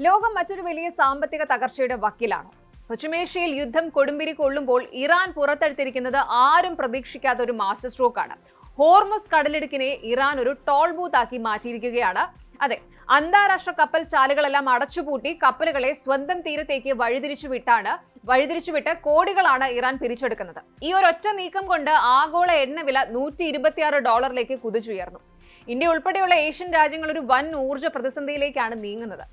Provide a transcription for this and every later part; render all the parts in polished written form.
ലോകം മറ്റൊരു വലിയ സാമ്പത്തിക തകർച്ചയുടെ വക്കിലാണ്. പശ്ചിമേഷ്യയിൽ യുദ്ധം കൊടുമ്പിരി കൊള്ളുമ്പോൾ ഇറാൻ പുറത്തെടുത്തിരിക്കുന്നത് ആരും പ്രതീക്ഷിക്കാത്ത ഒരു മാസ്റ്റർ സ്ട്രോക്കാണ്. ഹോർമുസ് കടലിടുക്കിനെ ഇറാൻ ഒരു ടോൾ ബൂത്താക്കി മാറ്റിയിരിക്കുകയാണ്. അതെ, അന്താരാഷ്ട്ര കപ്പൽ ചാലുകളെല്ലാം അടച്ചുപൂട്ടി കപ്പലുകളെ സ്വന്തം തീരത്തേക്ക് വഴിതിരിച്ചുവിട്ട് കോടികളാണ് ഇറാൻ പിരിച്ചെടുക്കുന്നത്. ഈ ഒരൊറ്റ നീക്കം കൊണ്ട് ആഗോള എണ്ണവില $126 കുതിച്ചുയർന്നു. ഇന്ത്യ ഉൾപ്പെടെയുള്ള ഏഷ്യൻ രാജ്യങ്ങൾ ഒരു വൻ ഊർജ്ജ പ്രതിസന്ധിയിലേക്കാണ് നീങ്ങുന്നത്.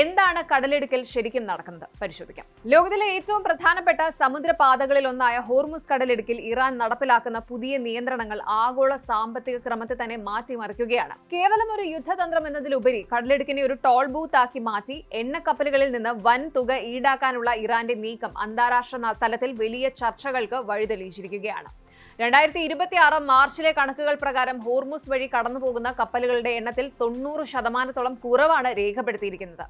എന്താണ് കടലിടുക്കിൽ ശരിക്കും നടക്കുന്നത് പരിശോധിക്കാം. ലോകത്തിലെ ഏറ്റവും പ്രധാനപ്പെട്ട സമുദ്രപാതകളിൽ ഒന്നായ ഹോർമുസ് കടലിടുക്കിൽ ഇറാൻ നടപ്പിലാക്കുന്ന പുതിയ നിയന്ത്രണങ്ങൾ ആഗോള സാമ്പത്തിക ക്രമത്തെ തന്നെ മാറ്റിമറിക്കുകയാണ്. കേവലം ഒരു യുദ്ധതന്ത്രം എന്നതിലുപരി കടലിടുക്കിനെ ഒരു ടോൾ ബൂത്ത് ആക്കി മാറ്റി എണ്ണക്കപ്പലുകളിൽ നിന്ന് വൻ തുക ഈടാക്കാനുള്ള ഇറാന്റെ നീക്കം അന്താരാഷ്ട്ര തലത്തിൽ വലിയ ചർച്ചകൾക്ക് വഴിതെളിയിച്ചിരിക്കുകയാണ്. 2026 മാർച്ചിലെ കണക്കുകൾ പ്രകാരം ഹോർമുസ് വഴി കടന്നുപോകുന്ന കപ്പലുകളുടെ എണ്ണത്തിൽ 90% കുറവാണ് രേഖപ്പെടുത്തിയിരിക്കുന്നത്.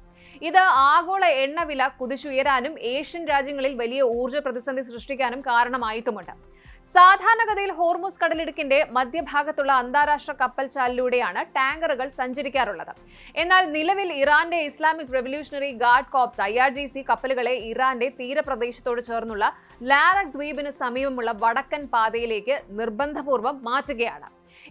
ഇത് ആഗോള എണ്ണവില കുതിച്ചുയരാനും ഏഷ്യൻ രാജ്യങ്ങളിൽ വലിയ ഊർജ്ജ പ്രതിസന്ധി സൃഷ്ടിക്കാനും കാരണമായിട്ടുമുണ്ട്. സാധാരണഗതിയിൽ ഹോർമുസ് കടലിടുക്കിന്റെ മധ്യഭാഗത്തുള്ള അന്താരാഷ്ട്ര കപ്പൽ ചാലിലൂടെയാണ് ടാങ്കറുകൾ സഞ്ചരിക്കാറുള്ളത്. എന്നാൽ നിലവിൽ ഇറാന്റെ Islamic revolutionary guard corps IRGC കപ്പലുകളെ ഇറാന്റെ തീരപ്രദേശത്തോട് ചേർന്നുള്ള ലാരക് ദ്വീപിന് സമീപമുള്ള വടക്കൻ പാതയിലേക്ക് നിർബന്ധപൂർവ്വം മാറ്റുകയാണ്.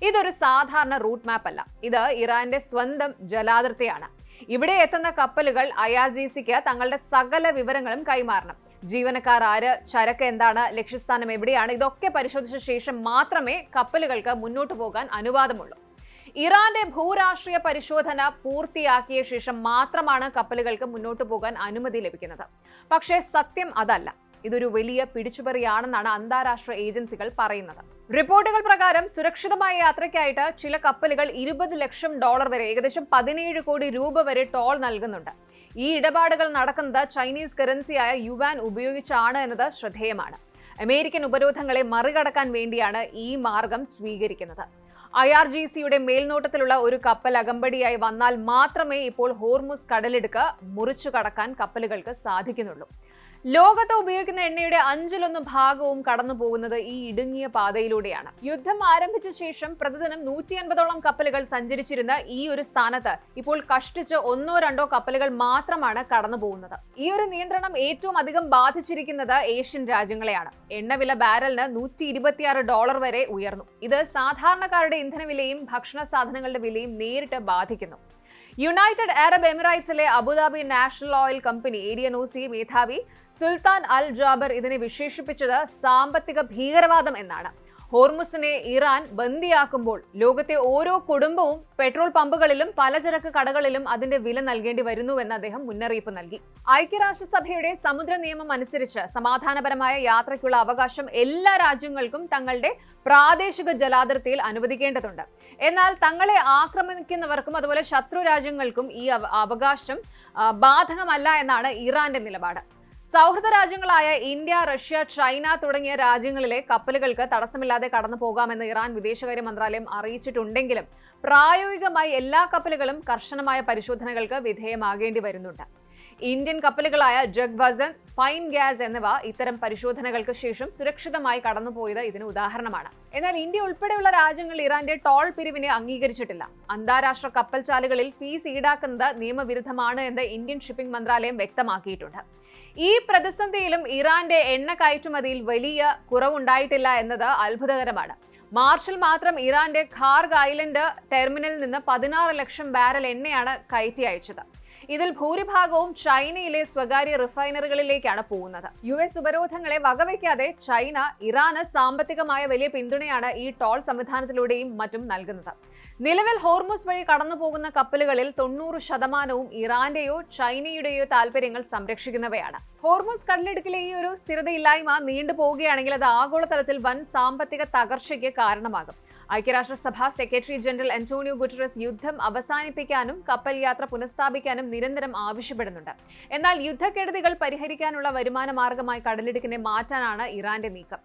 ഇതൊരു സാധാരണ റൂട്ട് മാപ്പ് അല്ല, ഇത് ഇറാന്റെ സ്വന്തം ജലാതിർത്തിയാണ്. ഇവിടെ എത്തുന്ന കപ്പലുകൾ IRGCക്ക് തങ്ങളുടെ സകല വിവരങ്ങളും കൈമാറണം. ജീവനക്കാർ ആര്, ചരക്ക് എന്താണ്, ലക്ഷ്യസ്ഥാനം എവിടെയാണ്, ഇതൊക്കെ പരിശോധിച്ച ശേഷം മാത്രമേ കപ്പലുകൾക്ക് മുന്നോട്ട് പോകാൻ അനുവാദമുള്ളൂ. ഇറാന്റെ ഭൂരാഷ്ട്രീയ പരിശോധന പൂർത്തിയാക്കിയ ശേഷം മാത്രമാണ് കപ്പലുകൾക്ക് മുന്നോട്ട് പോകാൻ അനുമതി ലഭിക്കുന്നത്. പക്ഷേ സത്യം അതല്ല. ഇതൊരു വലിയ പിടിച്ചുപറിയാണെന്നാണ് അന്താരാഷ്ട്ര ഏജൻസികൾ പറയുന്നത്. റിപ്പോർട്ടുകൾ പ്രകാരം സുരക്ഷിതമായ യാത്രയ്ക്കായിട്ട് ചില കപ്പലുകൾ $20 ലക്ഷം വരെ, ഏകദേശം 17 കോടി രൂപ വരെ ടോൾ നൽകുന്നുണ്ട്. ഈ ഇടപാടുകൾ നടക്കുന്നത് ചൈനീസ് കറൻസിയായ യുവാൻ ഉപയോഗിച്ചാണ് എന്നത് ശ്രദ്ധേയമാണ്. അമേരിക്കൻ ഉപരോധങ്ങളെ മറികടക്കാൻ വേണ്ടിയാണ് ഈ മാർഗം സ്വീകരിക്കുന്നത്. IRGCയുടെ മേൽനോട്ടത്തിലുള്ള ഒരു കപ്പൽ അകമ്പടിയായി വന്നാൽ മാത്രമേ ഇപ്പോൾ ഹോർമുസ് കടലിടുക്ക് മുറിച്ചു കടക്കാൻ കപ്പലുകൾക്ക് സാധിക്കുന്നുള്ളൂ. ലോകത്ത് ഉപയോഗിക്കുന്ന എണ്ണയുടെ 1/5 കടന്നു പോകുന്നത് ഈ ഇടുങ്ങിയ പാതയിലൂടെയാണ്. യുദ്ധം ആരംഭിച്ച ശേഷം പ്രതിദിനം 150ഓളം കപ്പലുകൾ സഞ്ചരിച്ചിരുന്ന ഈ ഒരു സ്ഥാനത്ത് ഇപ്പോൾ കഷ്ടിച്ച് 1-2 കപ്പലുകൾ മാത്രമാണ് കടന്നു പോകുന്നത്. ഈ ഒരു നിയന്ത്രണം ഏറ്റവും അധികം ബാധിച്ചിരിക്കുന്നത് ഏഷ്യൻ രാജ്യങ്ങളെയാണ്. എണ്ണവില ബാരലിന് $126 വരെ ഉയർന്നു. ഇത് സാധാരണക്കാരുടെ ഇന്ധനവിലയും ഭക്ഷണ സാധനങ്ങളുടെ വിലയും നേരിട്ട് ബാധിക്കുന്നു. യുണൈറ്റഡ് അറബ് എമിറേറ്റ്സിലെ Abu Dhabi national oil company ADNOC മേധാവി സുൽത്താൻ അൽ ജാബർ ഇതിനെ വിശേഷിപ്പിച്ചത് സാമ്പത്തിക ഭീകരവാദം എന്നാണ്. ഹോർമുസിനെ ഇറാൻ ബന്ദിയാക്കുമ്പോൾ ലോകത്തെ ഓരോ കുടുംബവും പെട്രോൾ പമ്പുകളിലും പലചരക്ക് കടകളിലും അതിന്റെ വില നൽകേണ്ടി വരുന്നുവെന്ന് അദ്ദേഹം മുന്നറിയിപ്പ് നൽകി. ഐക്യരാഷ്ട്രസഭയുടെ സമുദ്ര നിയമം അനുസരിച്ച് സമാധാനപരമായ യാത്രയ്ക്കുള്ള അവകാശം എല്ലാ രാജ്യങ്ങൾക്കും തങ്ങളുടെ പ്രാദേശിക ജലാതിർത്തിയിൽ അനുവദിക്കേണ്ടതുണ്ട്. എന്നാൽ തങ്ങളെ ആക്രമിക്കുന്നവർക്കും അതുപോലെ ശത്രു രാജ്യങ്ങൾക്കും ഈ അവകാശം ബാധകമല്ല എന്നാണ് ഇറാന്റെ നിലപാട്. സൗഹൃദ രാജ്യങ്ങളായ ഇന്ത്യ, റഷ്യ, ചൈന തുടങ്ങിയ രാജ്യങ്ങളിലെ കപ്പലുകൾക്ക് തടസ്സമില്ലാതെ കടന്നു പോകാമെന്ന് ഇറാൻ വിദേശകാര്യ മന്ത്രാലയം അറിയിച്ചിട്ടുണ്ടെങ്കിലും പ്രായോഗികമായി എല്ലാ കപ്പലുകളും കർശനമായ പരിശോധനകൾക്ക് വിധേയമാകേണ്ടി വരുന്നുണ്ട്. ഇന്ത്യൻ കപ്പലുകളായ ജഗ്വസൻ, ഫൈൻ ഗ്യാസ് എന്നിവ ഇത്തരം പരിശോധനകൾക്ക് ശേഷം സുരക്ഷിതമായി കടന്നുപോയത് ഇതിന് ഉദാഹരണമാണ്. എന്നാൽ ഇന്ത്യ ഉൾപ്പെടെയുള്ള രാജ്യങ്ങൾ ഇറാന്റെ ടോൾ പിരിവിനെ അംഗീകരിച്ചിട്ടില്ല. അന്താരാഷ്ട്ര കപ്പൽ ചാലുകളിൽ ഫീസ് ഈടാക്കുന്നത് നിയമവിരുദ്ധമാണ് എന്ന് ഇന്ത്യൻ ഷിപ്പിംഗ് മന്ത്രാലയം വ്യക്തമാക്കിയിട്ടുണ്ട്. ഈ പ്രതിസന്ധിയിലും ഇറാന്റെ എണ്ണ കയറ്റുമതിയിൽ വലിയ കുറവുണ്ടായിട്ടില്ല എന്നത് അത്ഭുതകരമാണ്. മാർച്ചിൽ മാത്രം ഇറാന്റെ ഖാർഗ് ഐലൻഡ് ടെർമിനലിൽ നിന്ന് 16 ലക്ഷം ബാരൽ എണ്ണയാണ് കയറ്റി അയച്ചത്. ഇതിൽ ഭൂരിഭാഗവും ചൈനയിലെ സ്വകാര്യ റിഫൈനറികളിലേക്കാണ് പോകുന്നത്. US ഉപരോധങ്ങളെ വകവയ്ക്കാതെ ചൈന ഇറാന് സാമ്പത്തികമായ വലിയ പിന്തുണയാണ് ഈ ടോൾ സംവിധാനത്തിലൂടെയും മറ്റും നൽകുന്നത്. നിലവിൽ ഹോർമുസ് വഴി കടന്നു പോകുന്ന കപ്പലുകളിൽ 90% ഇറാന്റെയോ ചൈനയുടെയോ താൽപര്യങ്ങൾ സംരക്ഷിക്കുന്നവയാണ്. ഹോർമുസ് കടലിടുക്കിലെ ഈ ഒരു സ്ഥിരതയില്ലായ്മ നീണ്ടുപോവുകയാണെങ്കിൽ അത് ആഗോളതലത്തിൽ വൻ സാമ്പത്തിക തകർച്ചയ്ക്ക് കാരണമാകും. ഐക്യരാഷ്ട്രസഭ സെക്രട്ടറി ജനറൽ അന്റോണിയോ ഗുട്ടറസ് യുദ്ധം അവസാനിപ്പിക്കാനും കപ്പൽ യാത്ര പുനഃസ്ഥാപിക്കാനും നിരന്തരം ആവശ്യപ്പെടുന്നുണ്ട്. എന്നാൽ യുദ്ധക്കെടുതികൾ പരിഹരിക്കാനുള്ള വരുമാന മാർഗമായി കടലിടുക്കിനെ മാറ്റാനാണ് ഇറാന്റെ നീക്കം.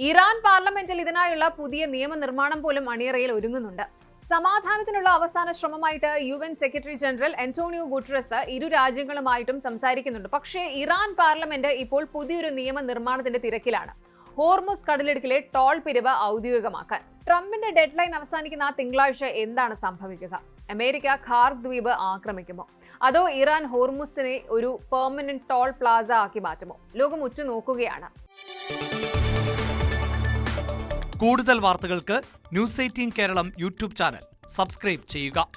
ഇറാൻ പാർലമെന്റിൽ ഇതിനായുള്ള പുതിയ നിയമനിർമ്മാണം പോലും അണിയറയിൽ ഒരുങ്ങുന്നുണ്ട്. സമാധാനത്തിനുള്ള അവസാന ശ്രമമായിട്ട് UN secretary general Antonio Guterres ഇരു രാജ്യങ്ങളുമായിട്ടും സംസാരിക്കുന്നുണ്ട്. പക്ഷേ ഇറാൻ പാർലമെന്റ് ഇപ്പോൾ പുതിയൊരു നിയമനിർമ്മാണത്തിന്റെ തിരക്കിലാണ്. ഹോർമുസ് കടലിടുക്കിലെ ടോൾ പിരിവ് ഔദ്യോഗികമാക്കാൻ. ട്രംപിന്റെ ഡെഡ്ലൈൻ അവസാനിക്കുന്ന തിങ്കളാഴ്ച എന്താണ് സംഭവിക്കുക? അമേരിക്ക ഖാർഗ് ദ്വീപ് ആക്രമിക്കുമോ? അതോ ഇറാൻ ഹോർമുസിനെ ഒരു പെർമനന്റ് ടോൾ പ്ലാസ ആക്കി മാറ്റുമോ? ലോകം ഉറ്റുനോക്കുകയാണ്. കൂടുതൽ വാർത്തകൾക്ക് news 18 Keralam YouTube channel subscribe ചെയ്യുക.